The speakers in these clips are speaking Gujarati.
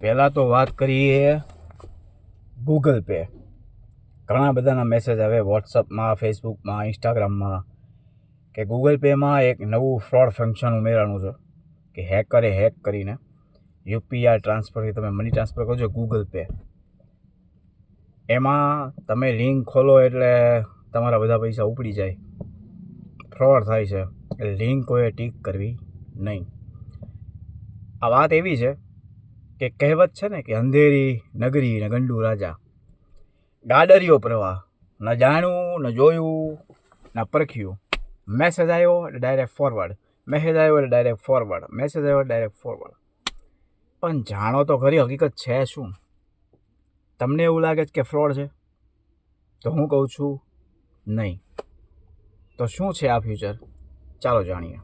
પહેલાં તો વાત કરીએ ગૂગલ પે. ઘણા બધાના મેસેજ આવે વોટ્સઅપમાં, ફેસબુકમાં, ઇન્સ્ટાગ્રામમાં કે ગૂગલ પેમાં એક નવું ફ્રોડ ફંક્શન ઉમેરાનું છે કે હેકરે હેક કરીને યુપીઆઈ ટ્રાન્સફરથી તમે મની ટ્રાન્સફર કરજો ગૂગલ પે. એમાં તમે લિંક ખોલો એટલે તમારા બધા પૈસા ઉપડી જાય, ફ્રોડ થાય છે. એટલે લિંક કોઈ ટીક કરવી નહીં. આ વાત એવી છે કે કહેવત છે ને કે અંધેરી નગરી ને ગંડુ રાજા, ગાડરિયો પ્રવાહ, ન જાણ્યું ન જોયું ન પરખ્યું. મેસેજ આવ્યો એટલે ડાયરેક્ટ ફોરવર્ડ, મેસેજ આવ્યો એટલે ડાયરેક્ટ ફોરવર્ડ, મેસેજ આવ્યો ડાયરેક્ટ ફોરવર્ડ. પણ જાણો તો ખરી હકીકત છે શું? તમને એવું લાગે છે કે ફ્રોડ છે? તો હું કહું છું નહીં. તો શું છે આ ફ્યુચર? ચાલો જાણીએ.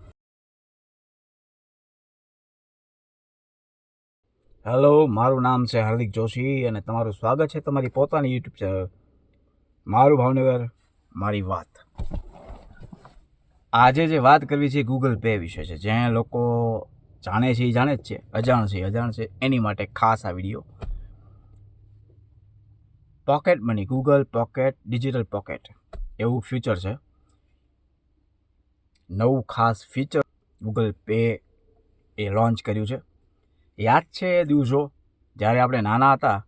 હેલો, મારું નામ છે હાર્દિક જોશી અને તમારું સ્વાગત છે તમારી પોતાની યુટ્યુબ ચેનલ મારું ભાવનગર મારી વાત. આજે જે વાત કરવી છે ગૂગલ પે વિશે છે. જે લોકો જાણે છે એ જાણે જ છે, અજાણ છે એની માટે ખાસ આ video. Pocket money, Google pocket, digital pocket એવું ફીચર છે. નવું ખાસ ફીચર ગૂગલ પે એ લોન્ચ કર્યું છે. યાદ છે એ દિવસો જ્યારે આપણે નાના હતા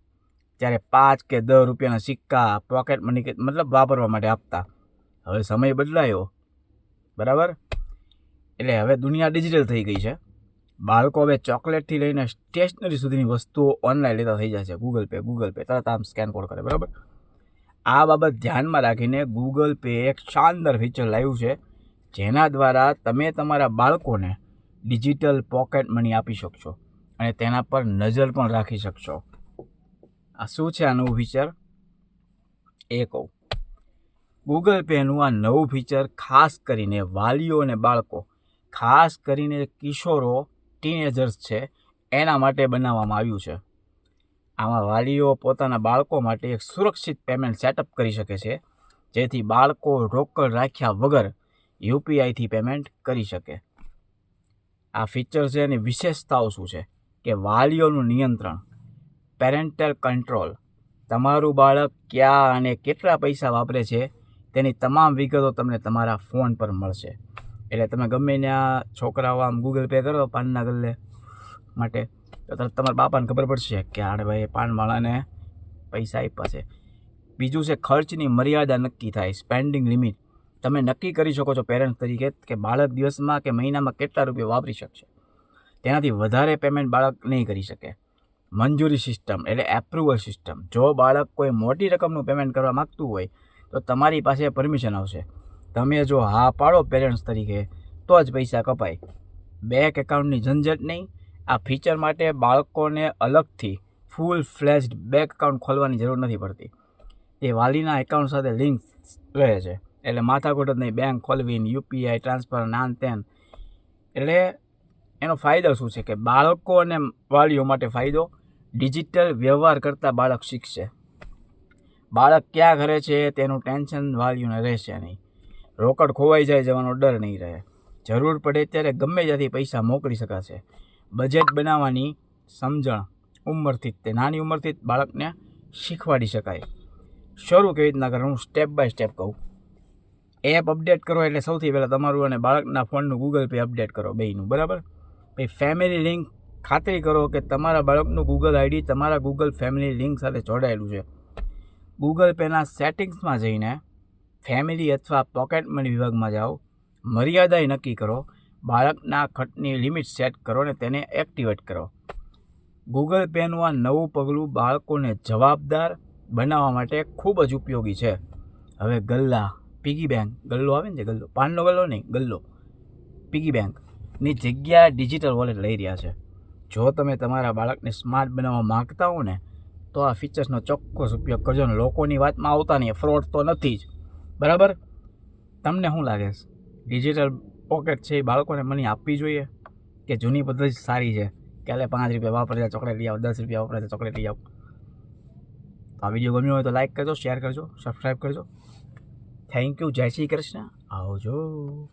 ત્યારે 5 કે 10 રૂપિયાના સિક્કા પોકેટ મની કે મતલબ વાપરવા માટે આપતા. હવે સમય બદલાયો, બરાબર? એટલે હવે દુનિયા ડિજિટલ થઈ ગઈ છે. બાળકો હવે ચોકલેટથી લઈને સ્ટેશનરી સુધીની વસ્તુઓ ઓનલાઈન લેતા થઈ જાય છે. ગૂગલ પે તરત આમ સ્કેન કોડ કરે, બરાબર? આ બાબત ધ્યાનમાં રાખીને ગૂગલ પે એક શાનદાર ફીચર લાવ્યું છે જેના દ્વારા તમે તમારા બાળકોને ડિજિટલ પોકેટ મની આપી શકશો અને તેના પર નજર પણ રાખી શકશો. આ શું છે આ નવું ફીચર એ કહું. ગૂગલ પેનું આ નવું ફીચર ખાસ કરીને વાલીઓ અને બાળકો, ખાસ કરીને કિશોરો, ટીનેજર્સ છે એના માટે બનાવવામાં આવ્યું છે. આમાં વાલીઓ પોતાના બાળકો માટે એક સુરક્ષિત પેમેન્ટ સેટઅપ કરી શકે છે જેથી બાળકો રોકડ રાખ્યા વગર યુપીઆઈથી પેમેન્ટ કરી શકે. આ ફીચર છે એની વિશેષતાઓ શું છે કે વાલીઓનું નિયંત્રણ, પેરેન્ટલ કંટ્રોલ. તમારું બાળક ક્યાં અને કેટલા પૈસા વાપરે છે તેની તમામ વિગતો તમને તમારા ફોન પર મળશે. એટલે તમે ગમે ત્યાં છોકરાઓ આમ ગૂગલ પે કરો પાનના ગલ્લે માટે તો તમારા બાપાને ખબર પડશે કે આને ભાઈ પાનવાળાને પૈસા આપ્યા છે. બીજું છે ખર્ચની મર્યાદા નક્કી થાય, સ્પેન્ડિંગ લિમિટ. તમે નક્કી કરી શકો છો પેરેન્ટ્સ તરીકે કે બાળક દિવસમાં કે મહિનામાં કેટલા રૂપિયા વાપરી શકશે. તેનાથી વધારે પેમેન્ટ બાળક નહીં કરી શકે. મંજૂરી સિસ્ટમ એટલે એપ્રુવલ સિસ્ટમ. જો બાળક કોઈ મોટી રકમનું પેમેન્ટ કરવા માગતું હોય તો તમારી પાસે પરમિશન આવશે. તમે જો હા પાડો પેરેન્ટ્સ તરીકે તો જ પૈસા કપાય. બેંક એકાઉન્ટની ઝંઝટ નહીં. આ ફીચર માટે બાળકોને અલગથી ફૂલ ફ્લેજ્ડ બેંક એકાઉન્ટ ખોલવાની જરૂર નથી પડતી. એ વાલીના એકાઉન્ટ સાથે લિંક રહે છે એટલે માથાકૂટ જ નહીં. બેંક ખોલવીને યુપીઆઈ ટ્રાન્સફર નાન તેન. એટલે એનો ફાયદો શું છે કે બાળકો અને વાલીઓ માટે ફાયદો, ડિજિટલ વ્યવહાર કરતાં બાળક શીખશે. બાળક ક્યાં કરે છે તેનું ટેન્શન વાલીઓને રહેશે નહીં. રોકડ ખોવાઈ જવાનો ડર નહીં રહે. જરૂર પડે ત્યારે ગમે ત્યાંથી પૈસા મોકલી શકાશે. બજેટ બનાવવાની સમજણ ઉંમરથી જ, તે નાની ઉંમરથી જ બાળકને શીખવાડી શકાય. શરૂ કેવી રીતના કરવાનું સ્ટેપ બાય સ્ટેપ કહું. એપ અપડેટ કરો એટલે સૌથી પહેલાં તમારું અને બાળકના ફોનનું ગૂગલ પે અપડેટ કરો બેયનું, બરાબર? પછી ફેમિલી લિંક, ખાતરી કરો કે તમારા બાળકનું ગૂગલ આઈડી તમારા ગૂગલ ફેમિલી લિંક સાથે જોડાયેલું છે. ગૂગલ પેના સેટિંગ્સમાં જઈને ફેમિલી અથવા પોકેટ મની વિભાગમાં જાઓ, મર્યાદા નક્કી કરો, બાળકના ખર્ચની લિમિટ સેટ કરો અને તેને એક્ટિવેટ કરો. ગૂગલ પેનું આ નવું પગલું બાળકોને જવાબદાર બનાવવા માટે ખૂબ જ ઉપયોગી છે. હવે ગલ્લા, પીગી બેંક, ગલ્લો આવે ને, ગલ્લો પાનનો ગલ્લો નહીં, ગલ્લો પીગી બેંકની જગ્યા ડિજિટલ વોલેટ લઈ રહ્યા છે. જો તમે તમારા બાળકને સ્માર્ટ બનાવવા માગતા હો ને તો આ ફીચર્સનો ચોક્કસ ઉપયોગ કરજો. ને લોકોની વાતમાં આવતા નહીં, ફ્રોડ તો નથી જ, બરાબર? તમને શું લાગે છે ડિજિટલ પોકેટ છે એ બાળકોને મની આપવી જોઈએ કે જૂની પદ્ધતિ સારી છે કે એટલે 5 રૂપિયા વાપરે ચોકલેટ લઈ આવો, 10 રૂપિયા વાપરે ચોકલેટ લઈ આવો? આ વિડીયો ગમ્યો હોય તો લાઈક કરજો, શેર કરજો, સબસ્ક્રાઈબ કરજો. Thank you. જય શ્રી કૃષ્ણ. આવજો.